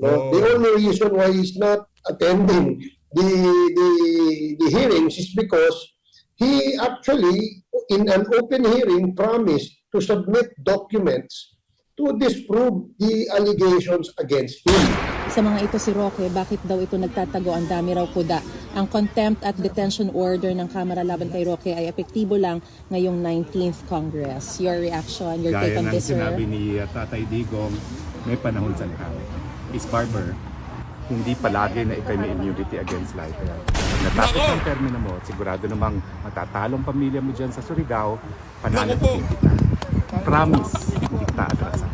No? The Oh. only reason why he's not attending the hearings is because he actually, in an open hearing, promised to submit documents to disprove the allegations against him. Sa mga ito si Roque, bakit daw ito nagtatago? Ang dami raw kuda. Ang contempt at detention order ng Kamara laban kay Roque ay epektibo lang ngayong 19th Congress. Your reaction, your take Gaya on ng this, sir? sinabi ni Tatay Digong, may panahon sa lahat. Is Barber, hindi palagi na ikay may immunity against life. Pag natapos ang termino mo, sigurado namang matatalong pamilya mo dyan sa Surigao, pananagutin kita. Promise, hindi kita atrasan.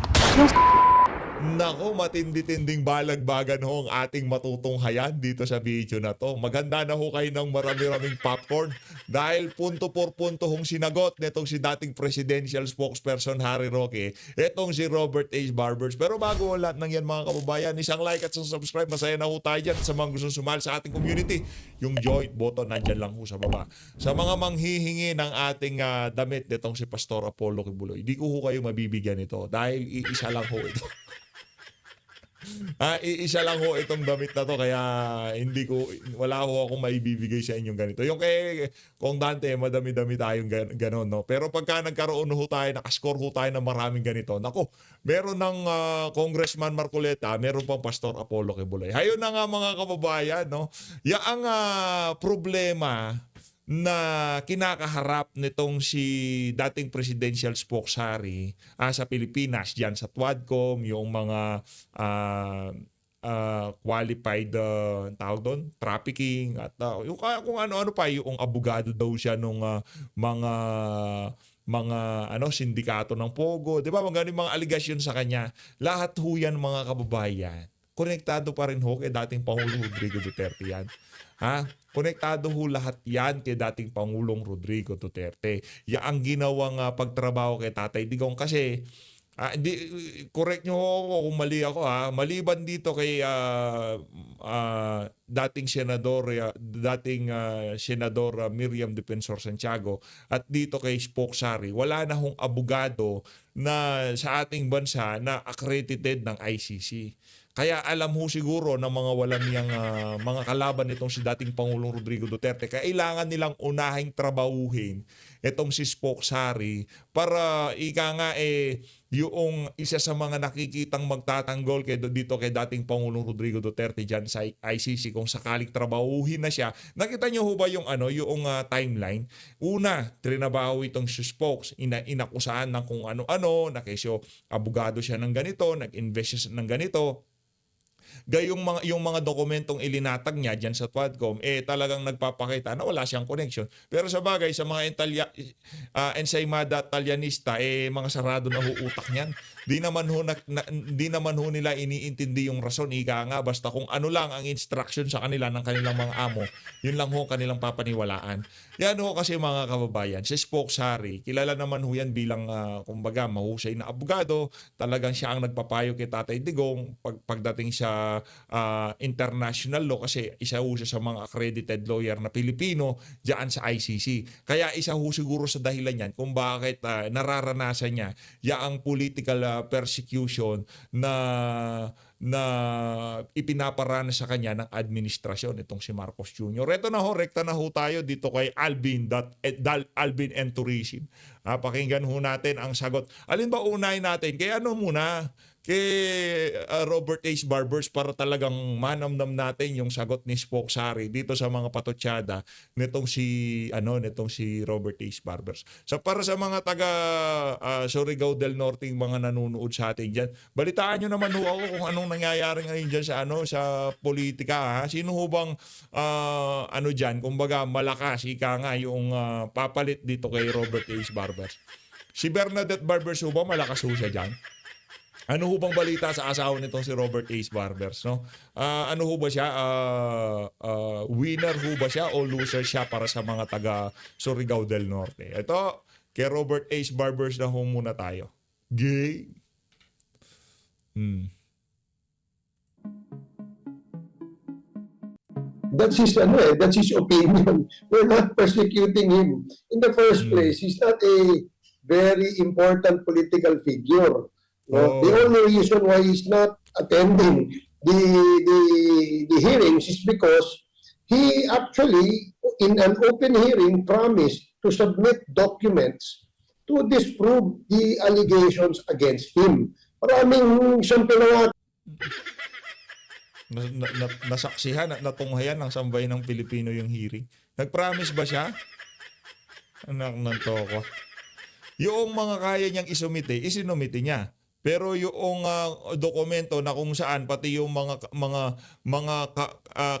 Nako, matindi-tinding balagbagan ho ang ating matutunghayan dito sa video na to. Maganda na ho kayo ng marami-raming popcorn dahil punto por punto hong sinagot netong si dating presidential spokesperson Harry Roque, etong si Robert H. Barbers. Pero bago ang lahat ng yan mga kababayan, isang like at isang subscribe, masaya na ho tayo dyan. Sa mga gustong sumali sa ating community, yung join button nandyan lang ho sa baba. Sa mga manghihingi ng ating damit netong si Pastor Apollo Kibuloy, di ko ho kayo mabibigyan ito dahil iisa lang ho ito. Iisa lang ho itong damit na to kaya wala ho akong maibibigay sa inyong ganito. Yung kay Kong Dante, madami-dami tayong ganon, no? Pero pagka nagkaroon ho tayo, nakascore ho tayo ng maraming ganito, nako, meron ng Congressman Marcoleta, meron pang Pastor Apollo Kibuloy. Hayon na nga mga kababayan, no? Yaang problema na kinakaharap nitong si dating presidential spokesperson sa Pilipinas diyan sa TWADCOM, yung mga qualified tawag doon, trafficking at yung kung ano-ano pa, yung abogado daw siya nung mga sindikato ng Pogo, 'di ba? Mga aligasyon sa kanya. Lahat ho yan mga kababayan. Konektado pa rin ho kay dating Pangulong Rodrigo Duterte yan. Konektado ho lahat yan kay dating Pangulong Rodrigo Duterte. Ang ginawang pagtrabaho kay Tatay Digong kasi correct nyo ako kung mali ako maliban dito kay dating senador Miriam Defensor Santiago at dito kay Spokesari, wala na hong abogado na sa ating bansa na accredited ng ICC. Kaya alam ho siguro ng mga walang niyang mga kalaban nitong si dating Pangulong Rodrigo Duterte, kailangan nilang unahing trabahuhin itong si Spokesari para yung isa sa mga nakikitang magtatanggol dito kay dating Pangulong Rodrigo Duterte dyan sa ICC kung sakaling trabahuhin na siya. Nakita niyo ho ba yung timeline? Una, trinabaho itong si Spokes, inakusahan ng kung ano-ano, na kesyo abogado siya ng ganito, nag-invest siya ng ganito. Gayong yung mga dokumentong ilinatag niya diyan sa TWADCOM talagang nagpapakita na wala siyang connection. Pero sa bagay sa mga ensaymada talyanista mga sarado na utak niyan. Di naman ho nila iniintindi yung rason, ika nga, basta kung ano lang ang instruction sa kanila ng kanilang mga amo, yun lang ho kanilang papaniwalaan. Yan ho kasi mga kababayan, si Spokesari, kilala naman ho yan bilang kumbaga mahusay na abogado. Talagang siya ang nagpapayo kay Tatay Digong pagdating sa international law kasi isa ho siya sa mga accredited lawyer na Pilipino diyan sa ICC. Kaya isa ho siguro sa dahilan yan kung bakit nararanasan niya yaang political persecution na ipinaparanas sa kanya ng administrasyon itong si Marcos Jr. Ito na ho, rekta na ho tayo dito kay Alvin and Tourism. Pakinggan ho natin ang sagot. Alin ba unahin natin? Kaya muna? Kay Robert H. Barbers para talagang manamnam natin yung sagot ni Spokesari dito sa mga patotsada nitong si Robert H. Barbers. So para sa mga taga Surigao del Norte, mga nanonood sa atin diyan, balitaan niyo naman ho ako kung anong nangyayari ngayon diyan sa politika. Sino ho bang diyan, kumbaga malakas ika nga yung papalit dito kay Robert H. Barbers. Si Bernadette Barbers ho ba malakas ho siya diyan? Ano ho bang balita sa asawa nitong si Robert H. Barbers, no? Ano ho ba siya? Winner ho ba siya o loser siya para sa mga taga Surigao del Norte? Ito, kay Robert H. Barbers na ho muna tayo. Gay. That's his opinion. We're not persecuting him. In the first place, he's not a very important political figure. No? The only reason why he's not attending the the the hearings is because he actually in an open hearing promised to submit documents to disprove the allegations against him. Maraming siyang pinangat Nasaksihan at natunghayan ng sambayan ng Pilipino yung hearing. Nag-promise ba siya? Anak ng toko. Yung mga kaya niyang isinumite niya. Pero yung dokumento na kung saan pati yung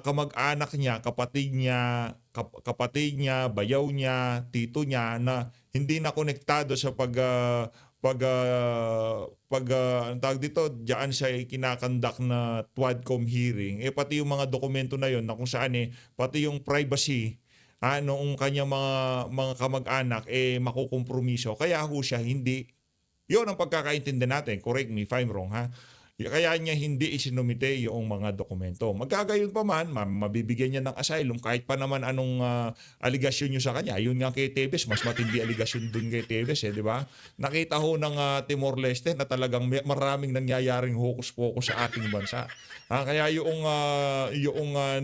kamag-anak niya, kapatid niya, bayaw niya, tito niya na hindi na konektado sa ang tawag dito, diyan siya kinakandak na Twadcom hearing, pati yung mga dokumento na yon na kung saan pati yung privacy noong kanyang mga kamag-anak makukompromiso. Kaya ho siya hindi, yon ang pagkakaintindi natin, correct me if I'm wrong ha. Kaya niya hindi isinumite yung mga dokumento. Magkagayon pa man, mabibigyan niya ng asylum kahit pa naman anong aligasyon niyo sa kanya. Yun nga kay Tevez, mas matindi aligasyon dun kay Tevez, di ba? Nakita ho ng Timor-Leste na talagang maraming nangyayaring hokus-pokus sa ating bansa. Kaya yung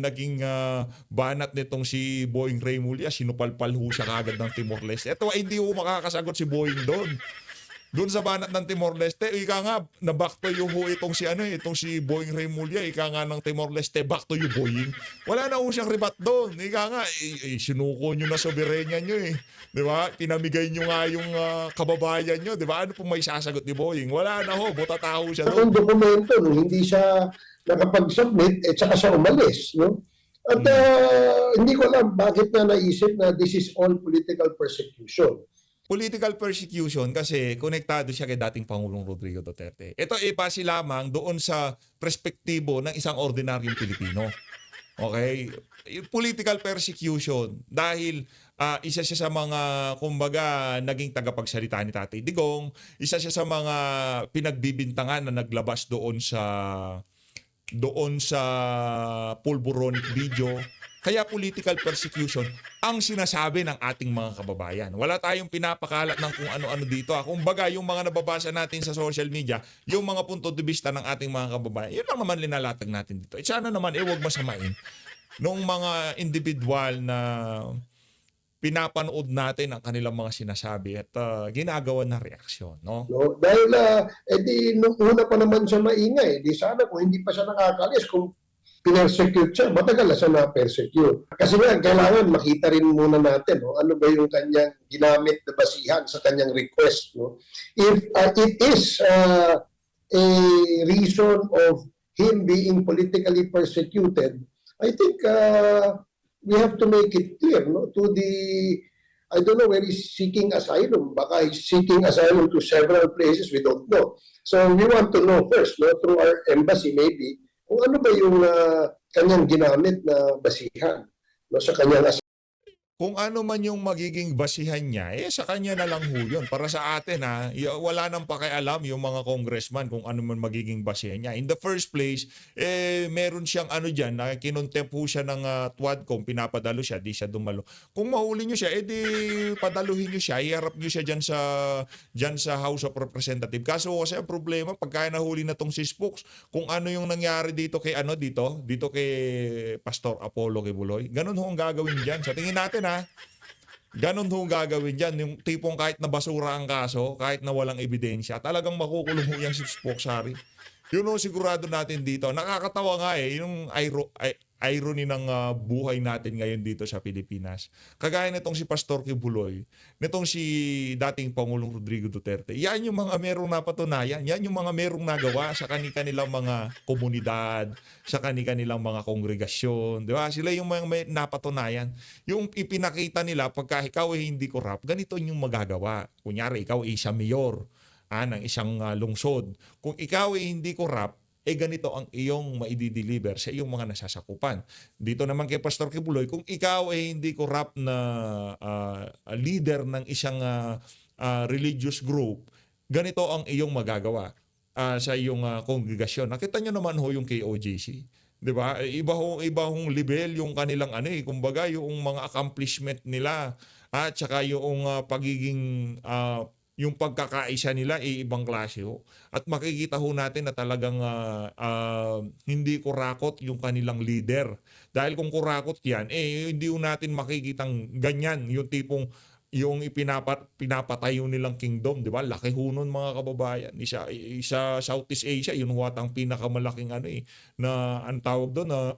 naging banat nitong si Boying Remulla, sinupalpal ho siya kagad ng Timor-Leste. Ito, hindi ho makakasagot si Boying doon. Doon sa banat ng Timor-Leste, ika nga, na-back to you ho itong si Boying Remulla, ika nga ng Timor-Leste, back to you Boying. Wala na ho siyang ribat doon. Ika nga, sinuko nyo na soberenya nyo Di ba? Pinamigay nyo nga yung kababayan nyo. Di ba? Ano pong may sasagot ni Boying? Wala na ho, butataho siya doon. ang dokumento, no, hindi siya nakapag-submit, tsaka siya umalis. No? At hindi ko alam bakit na naisip na this is all political persecution. Political persecution kasi konektado siya kay dating Pangulong Rodrigo Duterte. Ito ipasi lamang doon sa perspektibo ng isang ordinaryong Pilipino. Okay? Political persecution dahil isa siya sa mga, kumbaga, naging tagapagsalita ni Tatay Digong, isa siya sa mga pinagbibintangan na naglabas doon sa pulburonic video. Kaya political persecution ang sinasabi ng ating mga kababayan. Wala tayong pinapakalat ng kung ano-ano dito. Kumbaga, yung mga nababasa natin sa social media, yung mga punto de vista ng ating mga kababayan, yun lang naman linalatag natin dito. Sana naman, huwag masamain nung mga individual na pinapanood natin ang kanilang mga sinasabi at ginagawa na reaksyon. No? No? Dahil, nung una pa naman siya maingay, di sana kung hindi pa siya nakakalis, kung pinersecute siya, matagal na siya na-persecute. Kasi nga, kailangan makita rin muna natin ano ba yung kanyang ginamit na basihan sa kanyang request. No? If it is a reason of him being politically persecuted, I think we have to make it clear to the, I don't know where he's seeking asylum. Baka he's seeking asylum to several places, we don't know. So we want to know first, through our embassy maybe, kung ano ba yung kanyang ginamit na basihan sa kanyang Kung ano man yung magiging basihan niya, sa kanya na lang ho yun. Para sa atin, wala nang pakialam yung mga congressman kung ano man magiging basihan niya. In the first place, meron siyang dyan, na kinontempt ho siya ng Twadcom, pinapadalo siya, di siya dumalo. Kung mahuli nyo siya, di padaluhin nyo siya, iharap nyo siya dyan sa House of Representatives. Kaso kasi ang problema, pagka nahuli na tong si Spokes, kung ano yung nangyari dito kay dito kay Pastor Apollo Kibuloy, ganun ho ang gagawin dyan. Sa tingin natin, ganon ho gagawin dyan. Yung tipong kahit na basura ang kaso, kahit na walang ebidensya, talagang makukulong ho yan si Spokes Harry. Yun ho sigurado natin dito. Nakakatawa nga yung irony ng buhay natin ngayon dito sa Pilipinas. Kagaya nitong si Pastor Kibuloy, nitong si dating Pangulong Rodrigo Duterte, yan yung mga merong napatunayan, yan yung mga merong nagawa sa kanilang mga komunidad, sa kanilang mga kongregasyon, di ba? Sila yung mga may napatunayan. Yung ipinakita nila, pagka ikaw ay hindi corrupt, ganito yung magagawa. Kunyari, ikaw ay isang mayor ng isang lungsod. Kung ikaw ay hindi corrupt, ganito ang iyong maidi-deliver sa iyong mga nasasakupan. Dito naman kay Pastor Kibuloy, kung ikaw ay hindi corrupt na leader ng isang religious group, ganito ang iyong magagawa sa iyong kongregasyon. Nakita nyo naman ho yung KOJC. 'Di ba? Iba hong level yung kanilang kumbaga yung mga accomplishment nila at saka yung pagiging yung pagkakaisa nila ay ibang klase ho. At makikita ho natin na talagang hindi kurakot yung kanilang leader. Dahil kung kurakot yan, hindi ho natin makikitang ganyan, yung tipong yung pinapatayo nilang kingdom, di ba? Laki ho nun, mga kababayan. Isa Southeast Asia, yun ho atang pinakamalaking na ang tawag doon na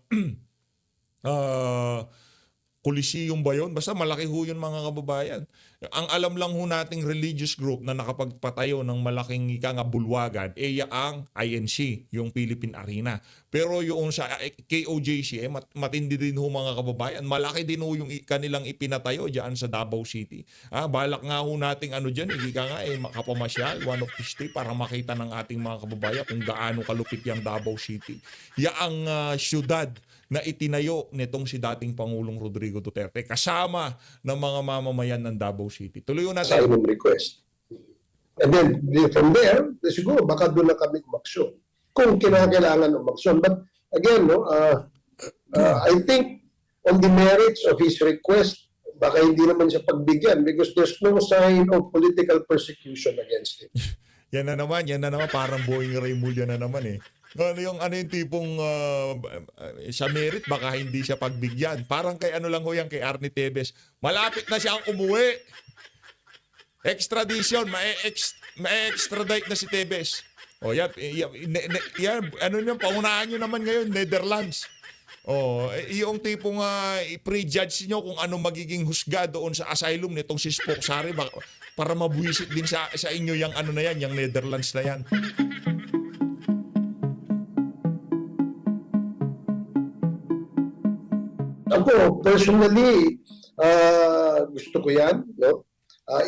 Coliseum ba yun? Basta malaki ho yun, mga kababayan. Ang alam lang ho nating religious group na nakapagpatayo ng malaking bulwagan, ang INC, yung Philippine Arena. Pero yung sa KOJC, matindi din ho, mga kababayan. Malaki din ho yung kanilang ipinatayo dyan sa Davao City. Balak nga ho nating dyan, hindi ka nga makapamasyal, one of these day, para makita ng ating mga kababayan kung gaano kalupit yung Davao City. Yaang syudad na itinayo nitong si dating Pangulong Rodrigo Duterte kasama ng mga mamamayan ng Davao City. Tuloy Sa natin. inyong request. And then from there, siguro baka doon na kami umaksyon. Kung kinakailangan umaksyon. But again, I think on the merits of his request, baka hindi naman siya pagbigyan because there's no sign of political persecution against him. Yan na naman, parang Boeing Raymulla na naman eh. Yung tipong sa merit baka hindi siya pagbigyan. Parang kay lang ho yan, kay Arnie Tevez. Malapit na siyang umuwi. Extradition, ma-extradite na si Tevez. O yan, paunahan nyo naman ngayon, Netherlands. Yung tipong i-prejudge nyo kung ano magiging husga doon sa asylum nitong si Spock Sari para mabuwisit din sa inyo yung yung Netherlands na yan. Ako, personally, gusto ko yan, no?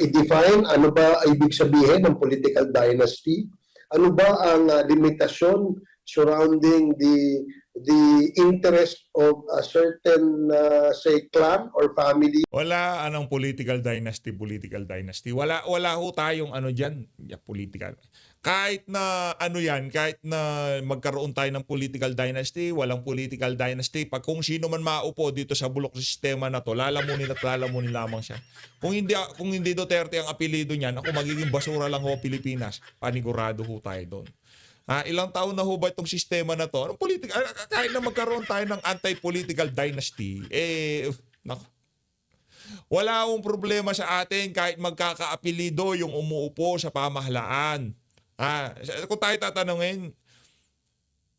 I-define ano ba ibig sabihin ng political dynasty, ano ba ang limitasyon surrounding the interest of a certain, say, clan or family. Wala political dynasty. Wala ho tayong dyan, political. Kahit na kahit na magkaroon tayo ng political dynasty, walang political dynasty, pag kung sino man maupo dito sa bulok sistema na to, lalamunin at lalamunin lamang siya. Kung hindi Duterte ang apelido niyan, ako magiging basura lang ho Pilipinas. Panigurado ho tayo doon. Ilang taon na ho ba itong sistema na to? Kahit na magkaroon tayo ng anti-political dynasty, wala akong problema sa atin kahit magkakaapelido yung umuupo sa pamahalaan. Kung tayo tatanungin,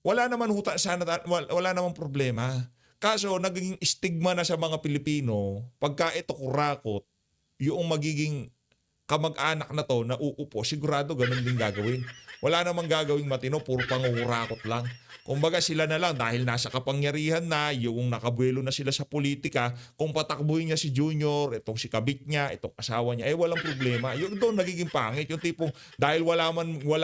wala namang problema. Kaso naging stigma na sa mga Pilipino, pagka ito kurakot, yung magiging kamag-anak na to na uupo, sigurado ganun din gagawin. Wala namang gagawing matino, puro pangurakot lang. Kumbaga sila na lang dahil nasa kapangyarihan na, yung nakabuelo na sila sa politika, kung patakbuhin niya si Junior, itong si kabit niya, itong asawa niya, walang problema. Yung doon nagiging pangit, yung tipong dahil wala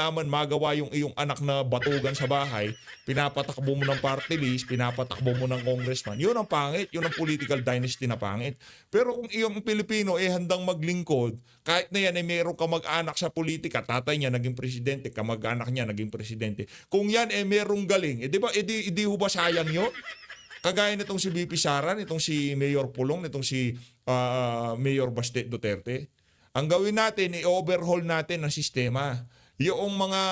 man magawa yung iyong anak na batugan sa bahay, pinapatakbo mo ng party list, pinapatakbo mo ng congressman. Yun ang pangit, yun ang political dynasty na pangit. Pero kung iyong Pilipino handang maglingkod, kahit na yan meron ka mag-anak sa politika, tatay niya naging presidente, kamag-anak niya naging presidente. Kung yan merong galing, di ba, di ho ba sayang yun? Kagaya nitong si VP Sara, nitong si Mayor Pulong, nitong si Mayor Baste Duterte. Ang gawin natin, i-overhaul natin ang sistema. Yung mga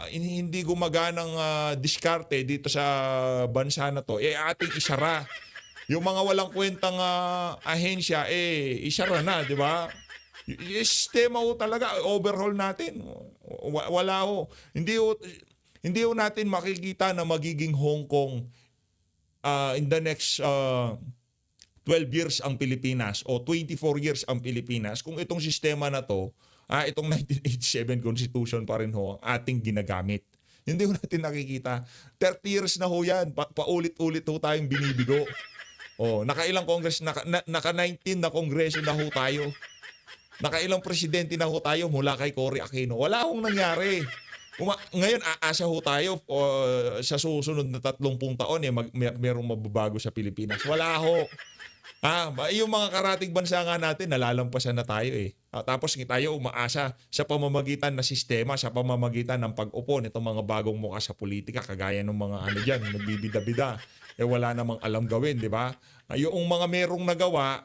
hindi gumaganang diskarte dito sa bansa na to, ating isara. Yung mga walang kwentang ahensya, isara na, di ba? Yung sistema ho talaga, overhaul natin. Wala ho. Hindi ho natin makikita na magiging Hong Kong in the next 12 years ang Pilipinas o 24 years ang Pilipinas kung itong sistema na to, itong 1987 Constitution pa rin ho ang ating ginagamit. Hindi ho natin nakikita. 30 years na ho yan. Paulit-ulit ho tayong binibigo. Nakailang Congress, naka-19 na Kongreso na ho tayo. Nakailang presidente na ho tayo mula kay Cory Aquino. Wala hong nangyari. Ngayon, aasa ho tayo sa susunod na 30 taon merong mababago sa Pilipinas. Wala ho. Yung mga karating bansa nga natin, nalalampasan na tayo tapos tayo umaasa sa pamamagitan ng sistema, sa pamamagitan ng pag-upo nitong mga bagong mukha sa politika, kagaya ng mga dyan, nagbibida-bida. Wala namang alam gawin, di ba? Yung mga merong nagawa,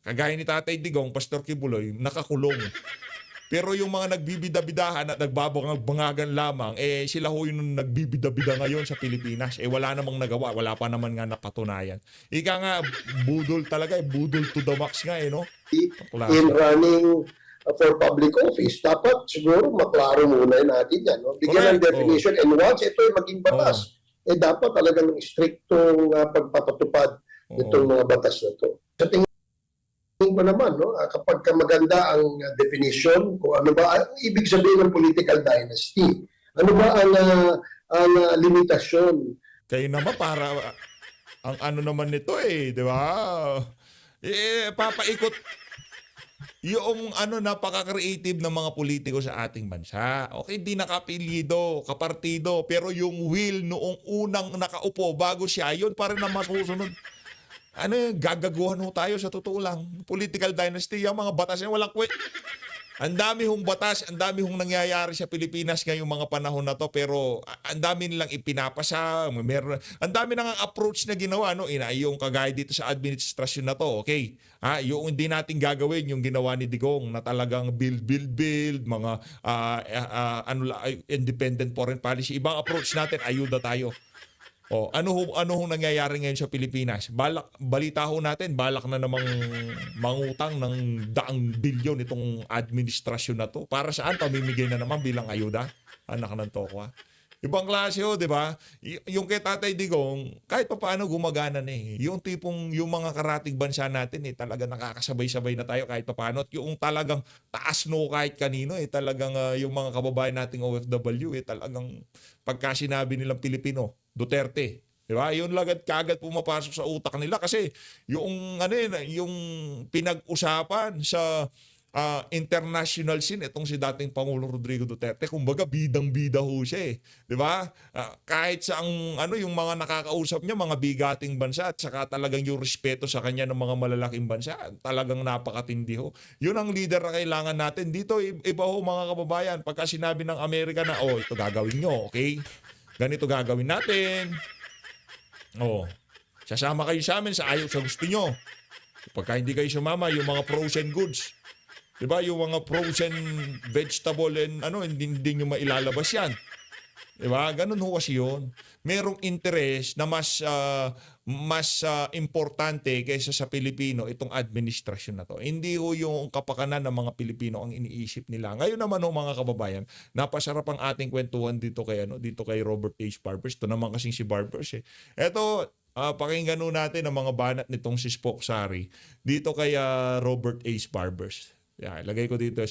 kagaya ni Tatay Digong, Pastor Kibuloy, nakakulong. Pero yung mga nagbibida-bidahan at nagbabangagan lamang, sila ho yung nagbibida-bida ngayon sa Pilipinas. Wala namang nagawa, wala pa naman nga napatunayan. Ika nga, budol talaga, budol to the max nga no? In running for public office, dapat siguro maklaro muna natin yan. No? Bigyan ng Correct. definition and once ito ay maging batas, dapat talagang striktong pagpapatupad nitong mga batas na to. Sa tingin ko naman, no, kapag maganda ang definition, kung ano ba ang ibig sabihin ng political dynasty, ano ba ang limitasyon. Kayo naman para, ang ano naman nito di ba? Papaikot yung napaka-creative ng mga politiko sa ating bansa. Okay, di nakapilido, kapartido, pero yung will noong unang nakaupo bago siya, yun pa rin ang masusunod. Gagaguhan ho tayo sa totoo lang. Political dynasty, yung mga batas niya, walang kwet. Ang dami hong batas, ang dami hong nangyayari sa Pilipinas ngayong mga panahon na to, pero ang dami nilang ipinapasa, ang dami nang approach na ginawa, yung kagaya dito sa administrasyon na to, okay? Yung hindi natin gagawin, yung ginawa ni Digong na talagang build, mga independent foreign policy. Ibang approach natin, ayuda tayo. Ano hong nangyayari ngayon sa Pilipinas? Balita ho natin, balak na namang mangutang ng daang bilyon itong administrasyon na to. Para saan? Pamimigay na naman bilang ayuda? Anak ng tokwa. Ibang klase ho, di ba? Yung kay Tatay Digong, kahit pa paano gumagana na Yung tipong, yung mga karatig bansa natin talaga nakakasabay-sabay na tayo kahit pa paano. At yung talagang taas kahit kanino talagang yung mga kababayan nating OFW talagang pagka sinabi nilang Pilipino, Duterte. Di ba? Yun lagad kagad pumapasok sa utak nila kasi yung yung pinag-usapan sa international scene itong si dating Pangulo Rodrigo Duterte, kumbaga bidang-bida ho siya Di ba? Kahit sa yung mga nakakausap niya, mga bigating bansa at saka talagang yung respeto sa kanya ng mga malalaking bansa, talagang napakatindi ho. Yun ang leader na kailangan natin. Dito, iba ho mga kababayan, pagka sinabi ng Amerika na, ito gagawin nyo, okay? Ganito gagawin natin. Sasama kayo sa amin sa ayaw sa gusto nyo. Pagka hindi kayo sumama, yung mga frozen goods, diba? Yung mga frozen vegetable and hindi nyo mailalabas yan. Diba? Ganun ho kasi yun. Merong interest na mas importante kaysa sa Pilipino itong administrasyon na to. Hindi ho yung kapakanan ng mga Pilipino ang iniisip nila. Ngayon naman ho mga kababayan, napasarap ang ating kwentuhan dito kay Robert H. Barbers. Ito naman kasing si Barbers Ito, pakinggan ho natin ang mga banat nitong si Spock Sari dito kay Robert H. Barbers. Lagay ko dito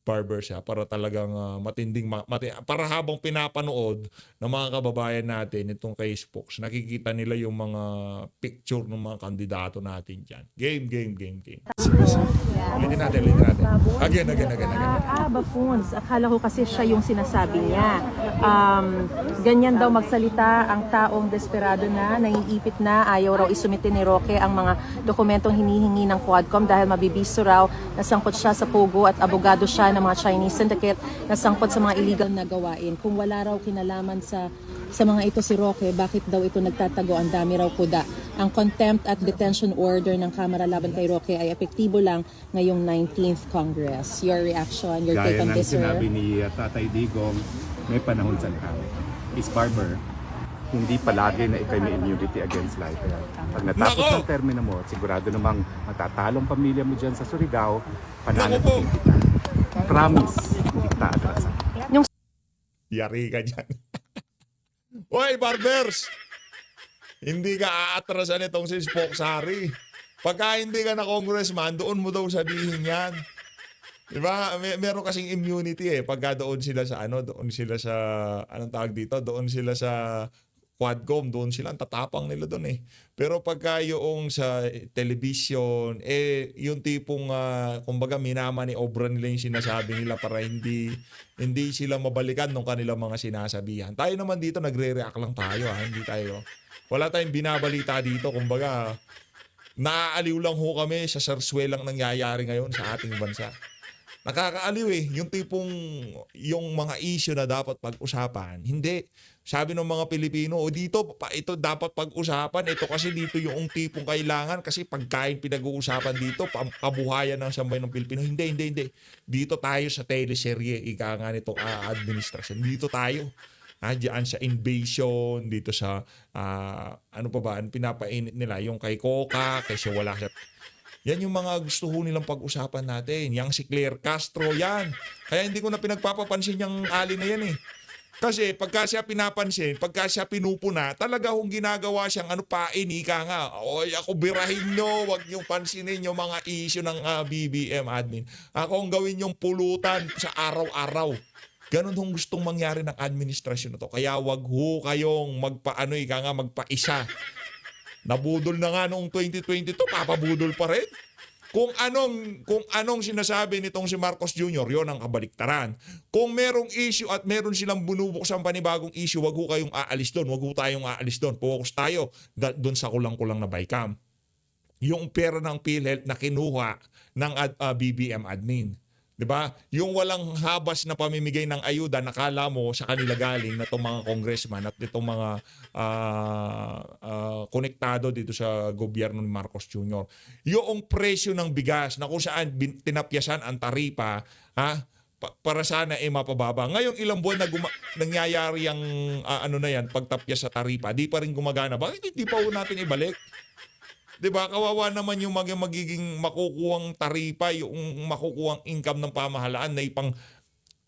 Barbers para talagang para habang pinapanood ng mga kababayan natin itong kay Spokes, nakikita nila yung mga picture ng mga kandidato natin dyan. Game. Ulitin natin. Again. Buffoons. Akala ko kasi siya yung sinasabi niya. Ganyan daw magsalita ang taong desperado na, naiipit na, ayaw raw isumite ni Roque ang mga dokumentong hinihingi ng Quadcom dahil mabibisto raw na sangkot siya sa Pogo at abogado siya ng mga Chinese syndicate na sangkot sa mga illegal na gawain. Kung wala raw kinalaman sa mga ito si Roque, bakit daw ito nagtatago? Ang dami raw kuda. Ang contempt at detention order ng Kamara laban kay Roque ay epektibo lang ngayong 19th Congress. Your reaction, your take Gaya on ng this, sir? sinabi ni Tatay Digong, may panahon sa lahat. Is Barber, hindi palagi na ikay may immunity against life. Pag natapos ang termino mo, sigurado namang matatalong pamilya mo dyan sa Surigao, pananagutin kita. Promise, hindi kita atrasan. Yari ka dyan. Hoy, Barbers! Hindi ka aatrasan itong si Spock Sari. Pagka hindi ka na congressman, doon mo daw sabihin yan. Diba? Meron kasing immunity Pagka doon sila sa anong tawag dito? Doon sila sa Quadcom, doon sila, ang tatapang nila doon Pero pagka yung sa television, yung tipong, kumbaga minama ni obra nila yung sinasabi nila para hindi sila mabalikan ng kanilang mga sinasabihan. Tayo naman dito, nagre-react lang tayo hindi tayo. Wala tayong binabalita dito, kumbaga, naaaliw lang ho kami sa sarswelang nangyayari ngayon sa ating bansa. Nakakaaliw yung tipong yung mga issue na dapat pag-usapan. Hindi. Sabi ng mga Pilipino, o dito, ito dapat pag-usapan. Ito kasi dito yung tipong kailangan kasi pagkain pinag-uusapan dito, kabuhayan ng sambayan ng Pilipino. Hindi. Dito tayo sa teleserye, ika nga nitong administrasyon. Dito tayo. Diyan sa invasion, dito sa, ano pa ba, pinapainit nila, yung kay Coca, kasi wala siya. Yan yung mga gusto ho nilang pag-usapan natin. Yang si Claire Castro, yan. Kaya hindi ko na pinagpapapansin yung ali na yan eh. Kasi pagka siya pinapansin, pagka siya pinupuna, talaga hong ginagawa siyang ika nga. Oy, ako birahin nyo, wag nyo pansinin yung mga issue ng BBM admin. Ako ang gawin yung pulutan sa araw-araw. Ganon hong gustong mangyari ng administrasyon na to. Kaya wag ho kayong magpaisa. Nabudol na nga noong 2022, papabudol pa rin. Kung anong sinasabi nitong si Marcos Jr., yon ang kabaliktaran. Kung merong issue at meron silang bunubuksan panibagong issue, wag ho kayong aalis doon. Wag ho tayong aalis doon. Focus tayo doon sa kulang-kulang na BICAM. Yung pera ng PhilHealth na kinuha ng BBM admin. 'Di ba? Yung walang habas na pamimigay ng ayuda, nakala mo sa kanila galing na itong mga congressman at itong mga konektado dito sa gobyerno ni Marcos Jr. Yung presyo ng bigas na kung saan tinapyasan ang taripa, para sana mapababa. Ngayon ilang buwan na nangyayari ang pagtapyas sa taripa, di pa rin gumagana. Bakit hindi pa natin ibalik? 'Di ba? Kawawa naman yung magiging makukuhang taripa, yung makukuhang income ng pamahalaan na ipang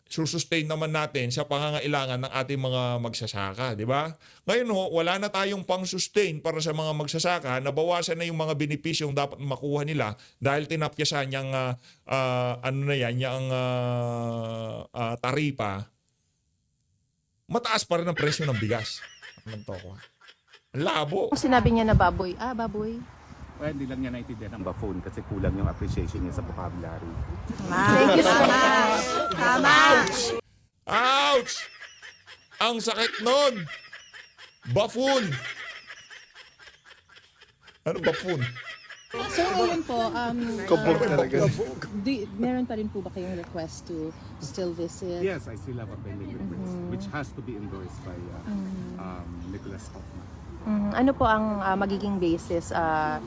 susustain naman natin sa pangangailangan ng ating mga magsasaka, 'di ba? Ngayon wala na tayong pang-sustain para sa mga magsasaka, nabawasan na yung mga benepisyong dapat makuha nila dahil tinapyasan yung taripa. Mataas pa rin ang presyo ng bigas. Labo. Sinabi niya na baboy. Baboy. Well, hindi lang niya naintindihan ang buffoon kasi kulang yung appreciation niya sa vocabulary. Thank you so much. Ouch! Ang sakit nun! Buffoon! Ano buffoon? So ngayon po, meron pa rin po ba kayong request to still visit? Yes, I still have a pending request which has to be endorsed by Nicholas Hoffman. Ano po ang magiging basis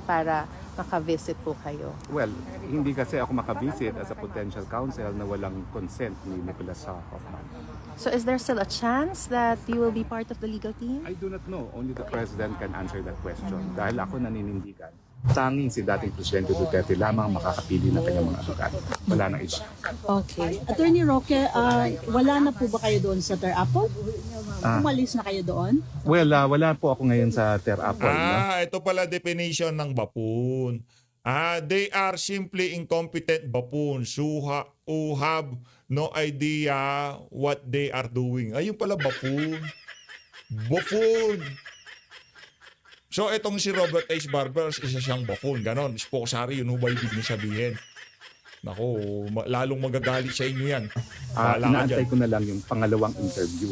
para makavisit po kayo? Well, hindi kasi ako makavisit as a potential counsel na walang consent ni Nicholas Hoffman. So is there still a chance that you will be part of the legal team? I do not know. Only the President can answer that question. Dahil ako naninindigan, tanging si dating Presidente Duterte lamang makakapili ng kanyang mga abogado. Wala na iba. Okay. Attorney Roque, wala na po ba kayo doon sa Ter-Apple? Umalis na kayo doon? Well, wala po ako ngayon sa Ter-Apple. Ito pala definition ng buffoon. They are simply incompetent buffoons who have no idea what they are doing. Ayun pala buffoon. Buffoon. So itong si Robert H. Barbers, isa siyang buffoon. Ganon. Spokesary, yun ba ibig niya sabihin? Nako, lalong magagalit sa inyo yan. Inaantay ko na lang yung pangalawang interview.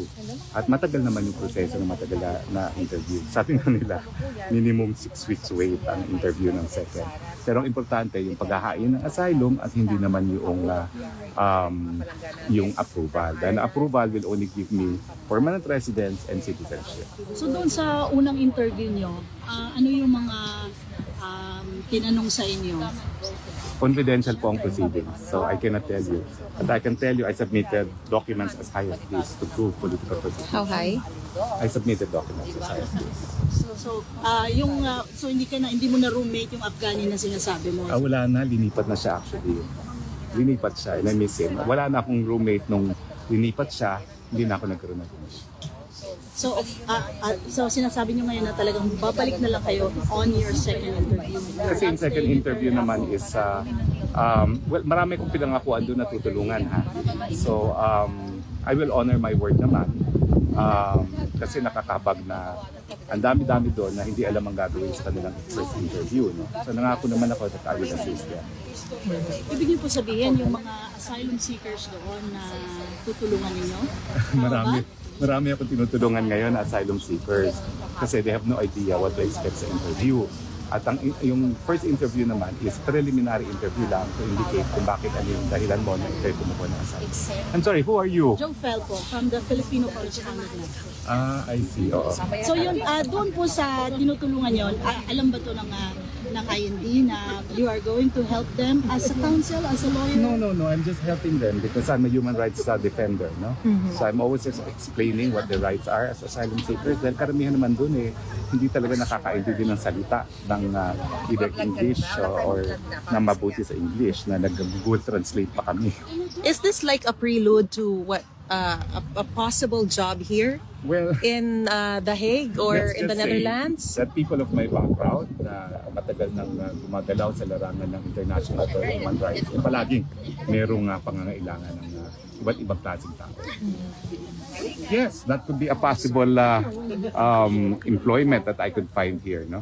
At matagal naman yung proseso ng matagal na interview. Sabi nga nila, minimum 6 weeks wait ang interview ng second. Pero ang importante, yung paghahain ng asylum at hindi naman yung approval. Dahil approval will only give me permanent residence and citizenship. So doon sa unang interview nyo, ano yung mga tinanong sa inyo? Confidential po ang proceedings, so I cannot tell you. But I can tell you I submitted documents as high as this to prove political position. How high? I submitted documents as high as this. So hindi mo na roommate yung Afghani na sinasabi mo? Wala na, linipat na siya actually. Linipat siya, and I miss him. Wala na akong roommate nung linipat siya, hindi na ako nagkaroon ng roommate. So sinasabi niyo ngayon na talagang babalik na lang kayo on your second interview? Kasi yung second interview naman is, well, marami kong pinangakuan doon na tutulungan ha. So, I will honor my word naman. Kasi nakakabag na ang dami-dami doon na hindi alam ang gagawin sa kanilang first interview. No? So, nangako naman ako that I will assist them. Ibig niyo po sabihin yung mga asylum seekers doon na tutulungan ninyo? Marami akong tinutulungan ngayon na asylum seekers kasi they have no idea what to expect sa interview. At yung first interview naman is preliminary interview lang to indicate kung bakit ano yung dahilan mo na ikaw kumukuha ng asylum. I'm sorry, who are you? Joe Felpo from the Filipino Correspondent Network. I see. Oo. So yun, doon po sa tinutulungan yon, alam ba to ng IND na you are going to help them as a counsel, as a lawyer? No. I'm just helping them because I'm a human rights defender, no? So I'm always just explaining what their rights are as asylum seekers. Dahil karamihan naman dun hindi talaga nakakaintindi ng salita ng either English or na mabuti sa English na nag-Google Translate pa kami. Is this like a prelude to what a possible job here Well, in The Hague or let's in the just say Netherlands? that people of my background na matagal nang gumagalaw sa larangan ng international law and human rights, palaging merong pangangailangan ng iba't ibang klaseng tao. Yes, that could be a possible employment that I could find here, no?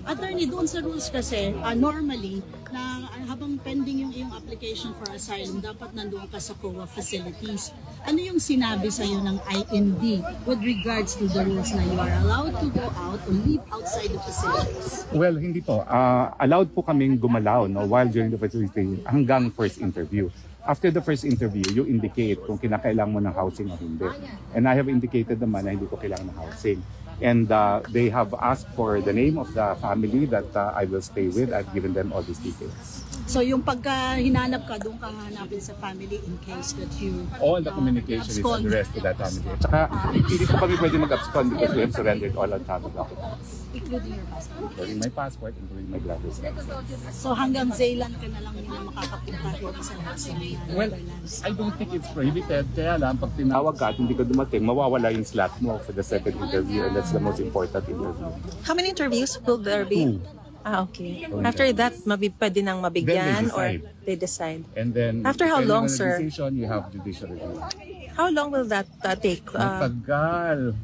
Attorney, doon sa rules kasi, normally, na habang pending yung iyong application for asylum, dapat nandoon ka sa COA facilities. Ano yung sinabi sa'yo ng IND with regards to the rules na you are allowed to go out or live outside the facilities? Well, hindi po. Allowed po kaming gumalaw while during the facility hanggang first interview. After the first interview, you indicate kung kinakailangan mo ng housing o hindi. And I have indicated naman na hindi ko kailangan ng housing. And they have asked for the name of the family that I will stay with. I've given them all these details. So yung pagka hinanap ka, doon ka hanapin sa family in case that you All the communication is abscond. addressed to that family. At saka, hindi po kami pwede mag-abscond because we have surrendered all our travel documents. Including your passport. Including my passport, including my driver's license. So hanggang Zealand ka na lang nila makakapunta dito sa Well, Netherlands. I don't think it's prohibited. Kaya lang, pag tinawag ka at hindi ka dumating, mawawala yung slot mo for the second interview and that's the most important interview. How many interviews will there be? Okay. After that, pwede nang mabigyan Then they or decide. they decide. And then, After how depending long, on the sir? decision, you have judicial review. How long will that take? Matagal.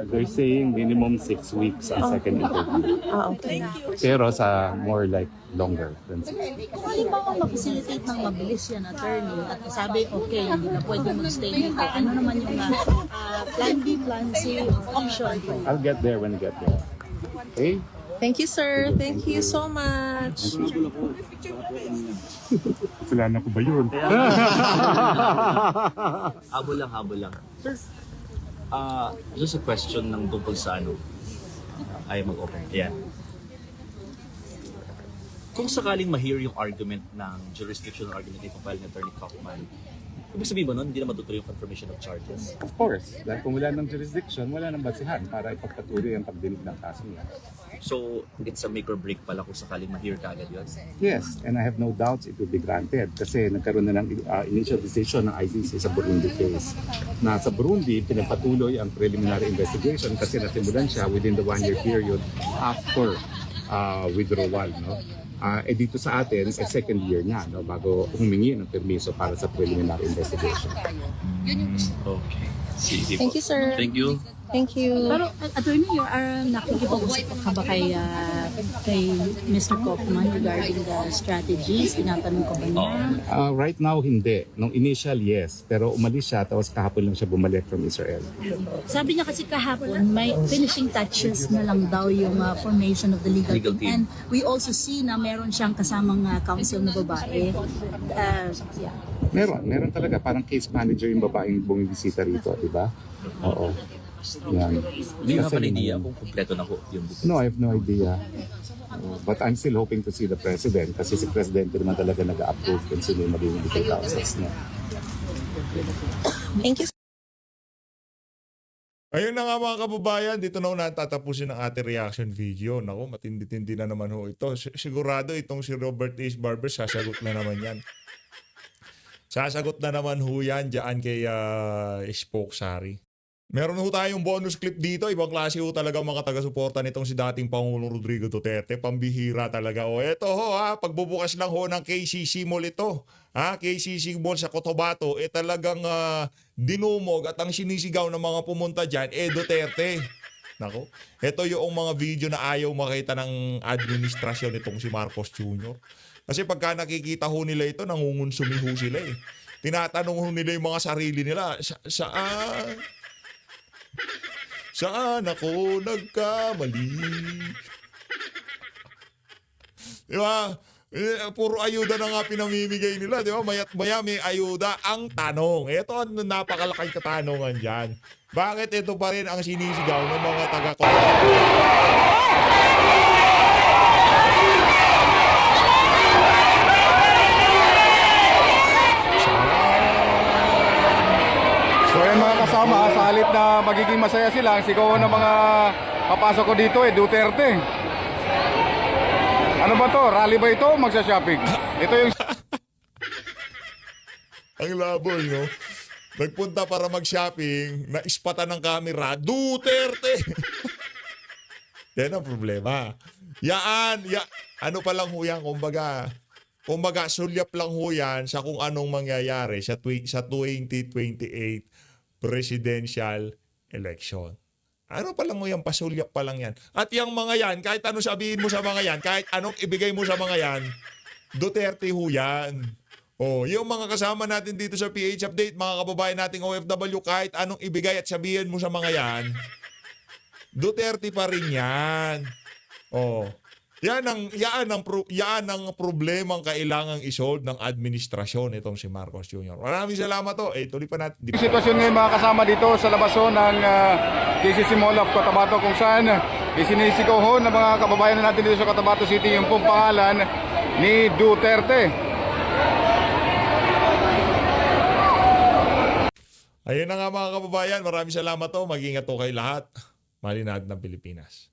They're saying minimum 6 weeks ang second interview. Okay. Pero sa more like longer than 6 weeks. Kung halimbawa ma-facilitate ng mabilis yan, attorney, at sabi, okay, hindi na pwede mag-stay nito, ano naman yung plan B, plan C option for you? I'll get there when I get there. Okay? Thank you, sir. Thank you so much. Kasalanan ko ba yun? Habol lang. Sir, just a question ng tungkol sa ay mag-open. Ayan. Kung sakaling ma-hear yung argument ng jurisdictional argument ni Attorney Kaufman, ibig sabihin ba nun, hindi na matutuloy yung confirmation of charges? Of course. Dahil kung wala ng jurisdiction, wala ng basihan para ipagpatuloy ang pagdinig ng kaso niya. So, it's a make or break pala kung sakaling ma-hear ka agad yun? Yes, and I have no doubts it will be granted kasi nagkaroon na ng initial decision ng ICC sa Burundi case. Na sa Burundi, pinapatuloy ang preliminary investigation kasi nasimulan siya within the 1-year period after withdrawal. No? Dito sa atin, second year na bago humingi ng permiso para sa preliminary investigation. Okay. Sige Thank po. you, sir. Thank you. Thank you. Pero, attorney, you are nakikipag-usap ka ba kay Mr. Kaufman regarding the strategies? Tinatanong ko ba niya? Right now, hindi. Nung initial, yes. Pero umalis siya, tapos kahapon lang siya bumalik from Israel. Sabi niya kasi kahapon, may finishing touches na lang daw yung formation of the legal Legal team. team. And we also see na meron siyang kasamang counsel na babae. Yeah. Meron talaga. Parang case manager yung babaeng bumibisita rito, di ba? Oo. Yan. Do you have an Kasi idea naman- kung kumpleto na ho yung details? No, I have no idea. But I'm still hoping to see the President kasi si Presidente naman talaga nag-approve kung sino yung magiging legal counsels niya. Thank you. Ayun na nga mga kababayan, dito na ho natatapusin ang ating reaction video. Naku, matindi-tindi na naman ho ito. Sigurado itong si Robert H. Barber, sasagot na naman yan. Sasagot na naman ho yan dyan kay Spoke Sari. Meron ho tayong bonus clip dito. Ibang klase ho talaga mga taga-suporta nitong si dating Pangulong Rodrigo Duterte. Pambihira talaga. O eto ho pagbubukas lang ho ng KCC Mall ito. KCC Mall sa Cotabato, talagang dinumog at ang sinisigaw ng mga pumunta dyan, Duterte. Nako, ito yung mga video na ayaw makita ng administrasyon nitong si Marcos Jr. Kasi pagka nakikita ho nila ito, nangungunsumi ho sila eh. Tinatanong ho nila yung mga sarili nila, saan ako nagkamali? Di ba? Puro ayuda na nga pinamimigay nila, di ba? Maya't maya may ayuda. Ang tanong, ito ang napakalaking katanungan dyan. Bakit ito pa rin ang sinisigaw ng mga So yan mga kasama, sa halip na magiging masaya sila, ang sigaw ng mga papasok ko dito Duterte. Ano ba to? Rally ba ito? Magsha-shopping. Ito yung Ang laboy, no? Nagpunta para mag-shopping, naispatan ng camera, Duterte! Yan ang problema. Ano pa lang ho yan, kumbaga sulyap lang ho yan sa kung anong mangyayari sa 2028 presidential election. Ano pa lang mo yan, pasulyap pa lang yan. At yung mga yan, kahit ano sabihin mo sa mga yan, kahit anong ibigay mo sa mga yan, Duterte ho yan. Oh, yung mga kasama natin dito sa PH Update, mga kababayan nating OFW, kahit anong ibigay at sabihin mo sa mga yan, Duterte pa rin yan. Oh. Yan ang problemang kailangang isolve ng administrasyon itong si Marcos Jr. Maraming salamat to. Tuloy pa natin. sitwasyon ngayon mga kasama dito sa labaso ng KCC Mall of Cotabato, kung saan isinisigaw ho ng mga kababayan natin dito sa Cotabato City yung pong pangalan ni Duterte. Ayun na nga mga kababayan. Maraming salamat to. Mag-ingat to kay lahat. Mali natin ng Pilipinas.